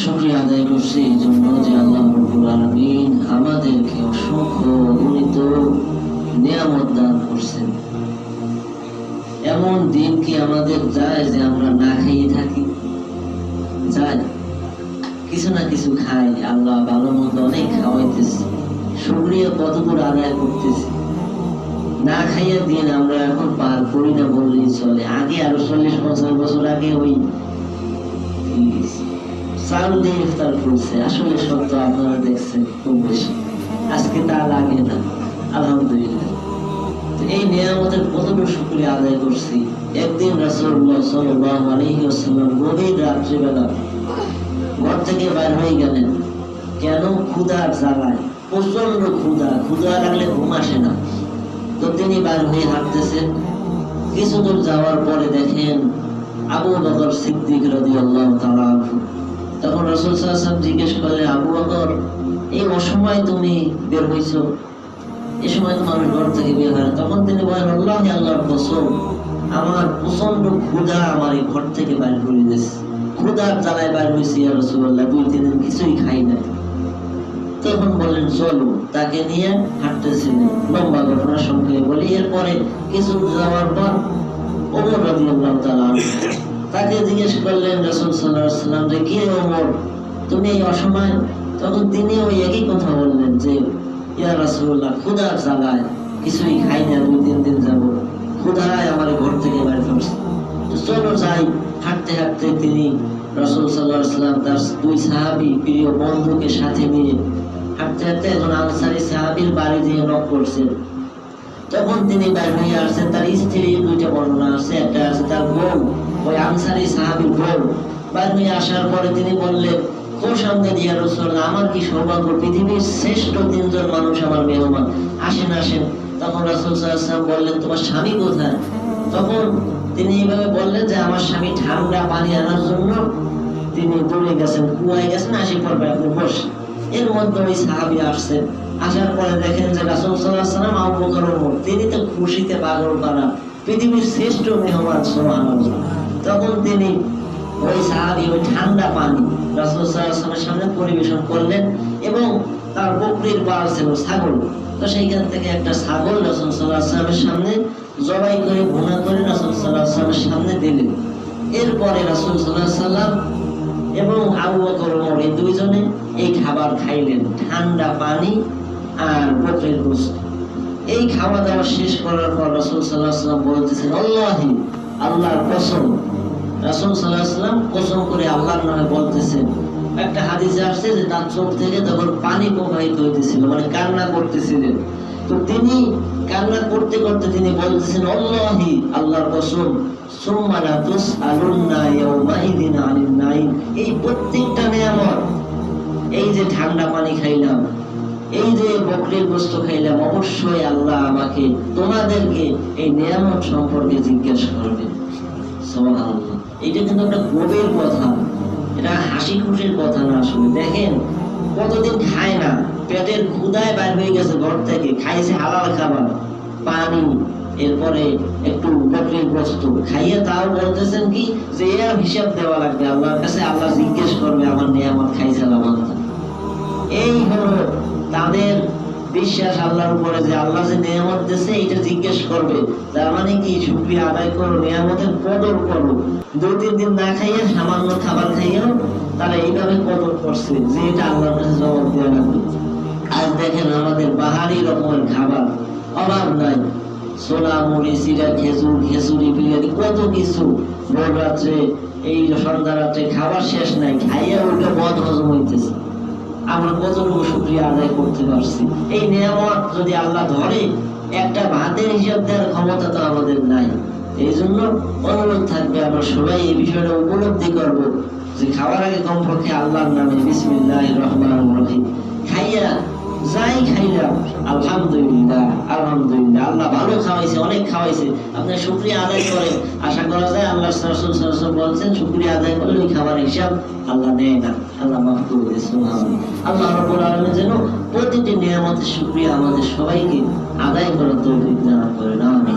শুকরিয়া আদায় করছি এই জন্য যে আল্লাহ রাব্বুল আলামিন আমাদেরকে অসংখ্য অগণিত নিয়ামত দান করছেন। এমন দিন কি আমাদের যায় যে আমরা না খেয়ে থাকি? যায়, কিছু না কিছু খাই, আল্লাহ ভালো মন্দ অনেক খাওয়াইতেছে, শুকরিয়া কতদূর আদায় করতেছি। না খাইয়া দিন আমরা এখন পার করি না বললেই চলে। আগে আরো 40-50 বছর আগে ওই চাল দিয়ে ইফতার করছে, আসলে সত্য আপনারা দেখছেন খুব বেশি। আজকে তা লাগে না, আলহামদুলিল্লাহ। এই নিয়ামতের কতটুকু শুকরিয়া আদায় করছি। একদিন রাসূলুল্লাহ সাল্লাল্লাহু আলাইহি ওয়াসাল্লাম গভীর রাত্রিবেলা ঘর থেকে বাইর হয়ে গেলেন। কেন? ক্ষুধার জ্বালায়, প্রচন্ড ক্ষুধা লাগলে ঘুম আসে না। তো তিনি বাইর হয়ে হাঁটতেছেন। কিছু দূর যাওয়ার পরে দেখেন আবু বকর সিদ্দিক রাদিয়াল্লাহু তাআলা আনহু। তখন রাসূল সাল্লাল্লাহু আলাইহি ওয়াসাল্লাম জিজ্ঞেস করলেন, আবু বকর, এই অসময় তুমি বের হইছো? এই সময় তো মানুষ ঘর থেকে বের হয়। তখন তিনি বলেন, আল্লাহি, আল্লাহর কসম, আমার প্রচন্ড ক্ষুধা আমার এই ঘর থেকে বাইর করে দিয়েছে। ক্ষুধার জ্বালায় বাইর হয়েছি ইয়া রাসূলুল্লাহ, 2-3 দিন কিছুই খাই না। তখন বললেন চলো, তাকে নিয়ে হাঁটতেছিলেন। লম্বা ঘটনা সংক্ষেপে বলি। এরপরে কিছু যাওয়ার পর ওমর রাদিয়াল্লাহু তাআলা তাকে জিজ্ঞেস করলেন রাসূল সাল্লাল্লাহু আলাইহি ওয়াসাল্লাম যে, কি ওমর, তুমি এই অসময়? তখন তিনি ওই একই কথা বললেন যে, ইয়া রাসূলুল্লাহ, ক্ষুধার জ্বালায় কিছুই খাই না, 2-3 দিন যাব, ক্ষুধায় আমার ঘর থেকে বাইর করছে। তো চলো যাই। হাঁটতে হাঁটতে তিনি রাসূল সাল্লাল্লাহু আলাইহি ওয়াসাল্লাম তার 2 সাহাবী প্রিয় বন্ধুকে সাথে নিয়ে হাঁটতে হাঁটতে একজন আনসারী সাহাবীর বাড়ি দিয়ে নক করছেন। তখন তিনি বাইর হয়ে আসছেন। তার স্ত্রী 2টা বর্ণনা আছে, একটা আছে তার বউ, ওই আনসারী সাহাবীর বউ। বাইর হয়ে আসার পরে তিনি বললেন, খুব সামনে ইয়া রাসূলুল্লাহ, আমার কি সৌভাগ্য, পৃথিবীর শ্রেষ্ঠ 3 জন মানুষ আমার মেহমান, আসেন আসেন। তখন রাসূল সাল্লাল্লাহু আলাইহি ওয়াসাল্লাম বললেন, তোমার স্বামী কোথায়? তখন তিনি এইভাবে বললেন যে, আমার স্বামী ঠান্ডা পানি আনার জন্য তিনি দৌড়ে গেছেন, কুয়ায় গেছেন, আসি পড়বে, আপনি বসে। এর মধ্যে ওই সাহাবী আসছেন। আসার পরে দেখেন যে রাসূল সাল্লাল্লাহু আলাইহি ওয়াসাল্লাম আবু বকর ওমর, তিনি তো খুশিতে পাগল পারা, পৃথিবীর শ্রেষ্ঠ মেহমান, সুবহানাল্লাহ। তখন তিনি ওই সাহাবী ওই ঠান্ডা পানি রাসূল সাল্লাল্লাহু আলাইহি ওয়াসাল্লামের সামনে পরিবেশন করলেন। এবং তার বকরির পাল ছিল, ছাগল। তো সেইখান থেকে একটা ছাগল রাসূল সাল্লাল্লাহু আলাইহি ওয়াসাল্লামের সামনে জবাই করে ভুনা করে রাসূল সাল্লাল্লাহু আলাইহি ওয়াসাল্লামের সামনে দিলেন। এরপরে রাসূল সাল্লাল্লাহু আলাইহি ওয়াসাল্লাম এবং আবু বকর ওমর এই 2 জনে এই খাবার খাইলেন, ঠান্ডা পানি আর বকরির গোশত। এই খাওয়া দাওয়া শেষ করার পর রাসূল সাল্লাল্লাহু আলাইহি ওয়াসাল্লাম বলতেছেন, আল্লাহি, আল্লাহর কসম। রাসূল সাল্লাল্লাহু আলাইহি ওয়াসাল্লাম কসম করে আল্লাহর নামে বলতেছেন। একটা হাদিসে আসছে যে তার চোখ থেকে তখন পানি প্রবাহিত হইতেছিল, মানে কান্না করতেছিলেন। তো তিনি কান্না করতে করতে তিনি বলতেছেন, আল্লাহি, আল্লাহর কসম, সুম্মা লা তুসআলুন্না ইয়াওমাইযিন আনিন নাঈম। এই প্রত্যেকটা নিয়ামত, এই যে ঠান্ডা পানি খাইলাম, এই যে বকরির গোশত খাইলাম, অবশ্যই আল্লাহ আমাকে, তোমাদেরকে এই নিয়ামত সম্পর্কে জিজ্ঞাসা করবে। সুবহানাল্লাহ। এটা কিন্তু একটা গভীর কথা, এটা হাসি খুশির কথা না। আসলে দেখেন কতদিন খায় না, পেটের ক্ষুধায় বাইর হয়ে গেছে ঘর থেকে, খাইছে হালাল খাবার, পানি, এরপরে একটু বকরির গোশত খাইয়ে, তাও বলতেছেন কি যে এর হিসাব দেওয়া লাগবে আল্লাহর কাছে, আল্লাহ জিজ্ঞেস করবে আমার নিয়ামত খাইছিলাম। এই হলো তাদের বিশ্বাস আল্লাহর উপরে, যে আল্লাহ যে নিয়ামত দিয়েছে এটা জিজ্ঞেস করবে। তার মানে কি, শুকরিয়া আদায় করো, নিয়ামতের কদর করো। 2-3 দিন না খাইয়ে, সামান্য খাবার খাইয়েও তারা এইভাবে কদর করছে যে এটা আল্লাহর কাছে জবাব দেওয়া লাগবে। আজ দেখেন আমাদের বাহারি রকমের খাবার, অভাব নাই, ছোলা মুড়ি, চিড়া, খেজুর, খিচুড়ি, বিরিয়ানি, কত কিছু। ভোর রাত্রে, এই সন্ধ্যা রাত্রে খাবার শেষ নাই, খাইয়া ওটা বদ হজম হইতেছে। আমরা কতটুকু শুকরিয়া আদায় করতে পারছি। এই নিয়ামত যদি আল্লাহ ধরে, একটা ভাতের হিসাব দেওয়ার ক্ষমতা তো আমাদের নাই। এই জন্য অনুরোধ থাকবে, আমরা সবাই এই বিষয়টা উপলব্ধি করব যে খাওয়ার আগে কমপক্ষে আল্লাহর নামে বিসমিল্লাহির রহমানির রহিম খাইয়া যাই খাইলাম, আলহামদুলিল্লাহ, আলহামদুলিল্লাহ, আল্লাহ ভালো খাওয়াইছে, অনেক খাওয়াইছে, আপনি শুকরিয়া আদায় করেন। আশা করা যায় আল্লাহ রাসূল সাল্লাল্লাহু আলাইহি ওয়াসাল্লাম বলেছেন, শুকরিয়া আদায় করলে ওই খাবার হিসাব আল্লাহ নেয় না, আল্লাহ মাফ করে দেয়। সুবহানাল্লাহ। আল্লাহ রাব্বুল আলামিন যেন প্রতিটি নিয়ামতের শুকরিয়া আমাদের সবাইকে আদায় করার তৌফিক দান করেন। আমিন।